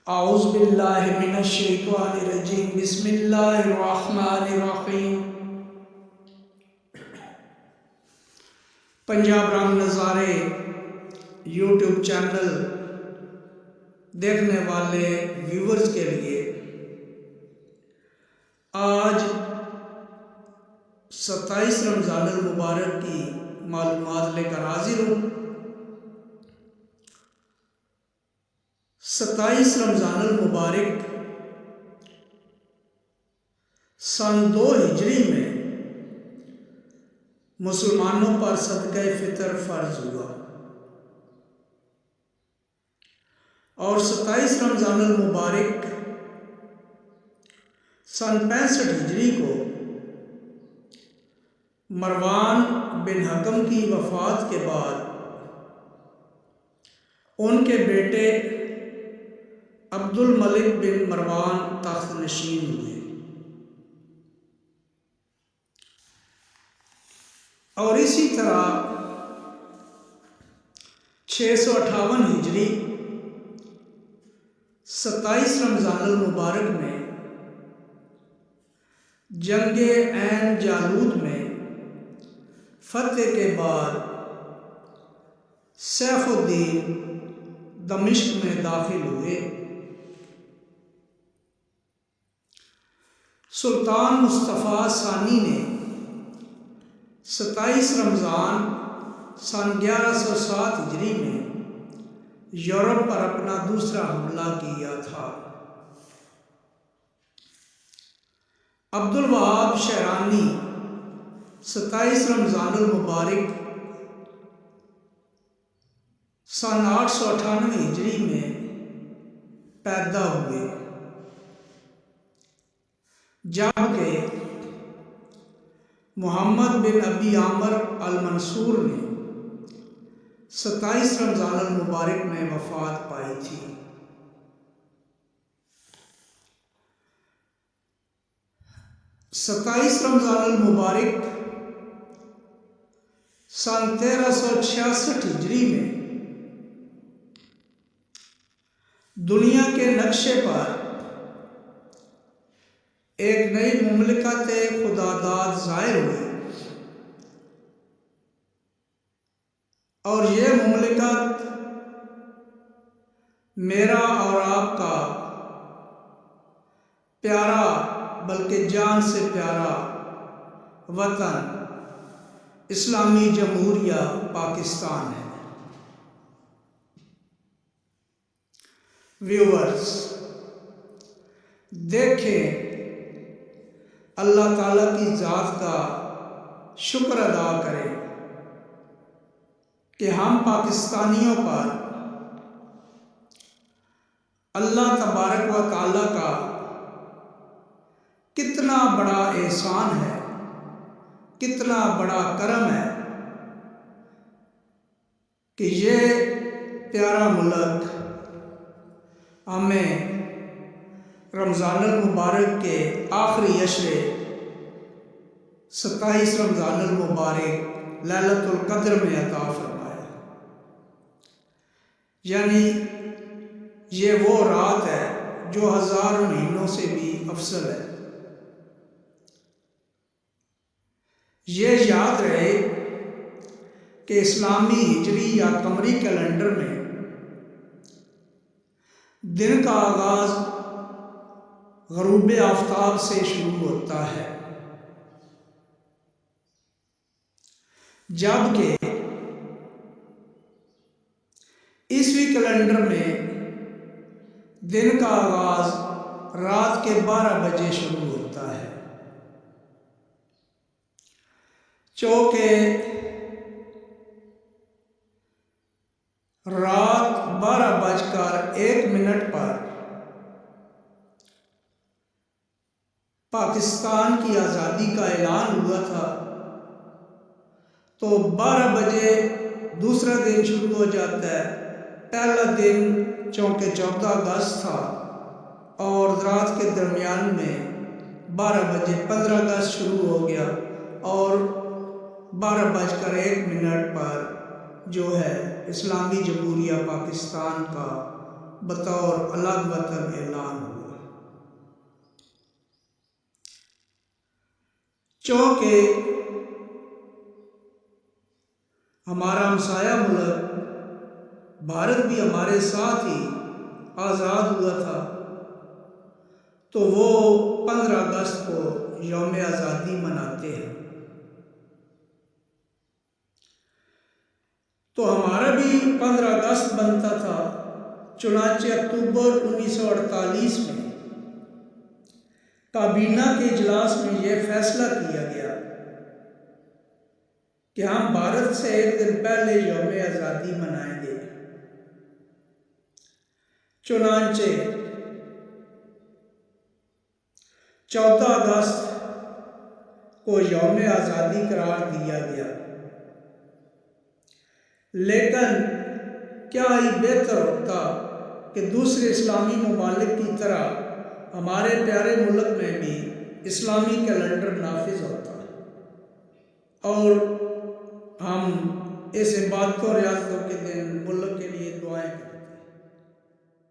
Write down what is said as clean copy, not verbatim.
औज़ुबिल्लाहि मिनश्शैतानिर्रजीम बिस्मिल्लाहिर्रहमानिर्रहीम। पंजाब रंग नज़ारे यूट्यूब चैनल देखने वाले व्यूवर्स के लिए आज 27 रमज़ान मुबारक की मालूमात लेकर हाजिर हूँ। 27 रमज़ान मुबारक सन 2 हिजरी में मुसलमानों पर सदका फितर फर्ज हुआ और 27 रमज़ान मुबारक सन 65 हिजरी को मरवान बिन हकम की वफ़ात के बाद उनके बेटे अब्दुल मलिक बिन मरवान तख्त नशीन हुए और इसी तरह 658 हिजरी 27 रमज़ान मुबारक में जंगे ऐन जालूद में फतेह के बाद सैफुद्दीन दमिश्क में दाखिल हुए। सुल्तान मुस्तफ़ा सानी ने 27 रमज़ान सन 1107 हिजरी में यूरोप पर अपना दूसरा हमला किया था। अब्दुल वहाब शहरानी 27 रमज़ान मुबारक सन 898 हिजरी में पैदा हुए, जबकि मोहम्मद बिन अबी आमर अल मंसूर ने 27 रमज़ान मुबारक में वफ़ात पाई थी। सत्ताईस रमज़ान मुबारक सन 1366 हिजरी में दुनिया के नक्शे पर एक नई मुमलिकत खुदादाद ज़ाहिर हुई और ये मुमलिकत मेरा और आपका प्यारा बल्कि जान से प्यारा वतन इस्लामी जमहूरिया पाकिस्तान है। व्यूअर्स, देखें, अल्लाह ताला की ज़ात का शुक्र अदा करें कि हम पाकिस्तानियों पर अल्लाह तबारक व ताला का कितना बड़ा एहसान है, कितना बड़ा करम है कि ये प्यारा मुल्क हमें रमज़ान मुबारक के आखिरी अशरे 27 रमज़ान मुबारक लैलतुल क़द्र में अता फरमाया। यानी ये वो रात है जो 1000 महीनों से भी अफसल है। ये याद रहे कि इस्लामी हिजरी या कमरी कैलेंडर में दिन का आगाज़ ग़ुरूब आफ़ताब से शुरू होता है, जबकि ईसवी कैलेंडर में दिन का आगाज़ रात के 12 बजे शुरू होता है। चूँकि रात 12:01 पर पाकिस्तान की आज़ादी का ऐलान हुआ था, तो 12 बजे दूसरा दिन शुरू हो जाता है। पहला दिन चूँकि 14 अगस्त था और रात के दरमियान में 12 बजे 15 अगस्त शुरू हो गया और 12:01 पर जो है इस्लामी जमहूरिया पाकिस्तान का बतौर अलग वतन ऐलान हुआ। चूँकि हमारा हमसाया मुल्क भारत भी हमारे साथ ही आज़ाद हुआ था, तो वो 15 अगस्त को यौम आज़ादी मनाते हैं। तो हमारा भी 15 अगस्त बनता था। चुनांचे अक्टूबर 1948 में काबीना के इजलास में यह फैसला किया गया कि हम भारत से एक दिन पहले यौम आज़ादी मनाएंगे। चुनांचे 14 अगस्त को यौम आज़ादी करार दिया गया। लेकिन क्या ही बेहतर होता कि दूसरे इस्लामी ममालिक की तरह हमारे प्यारे मुल्क में भी इस्लामी कैलेंडर नाफिज होता और हम इस इबादतों और रियासतों के दिन मुल्क के लिए दुआएं करते।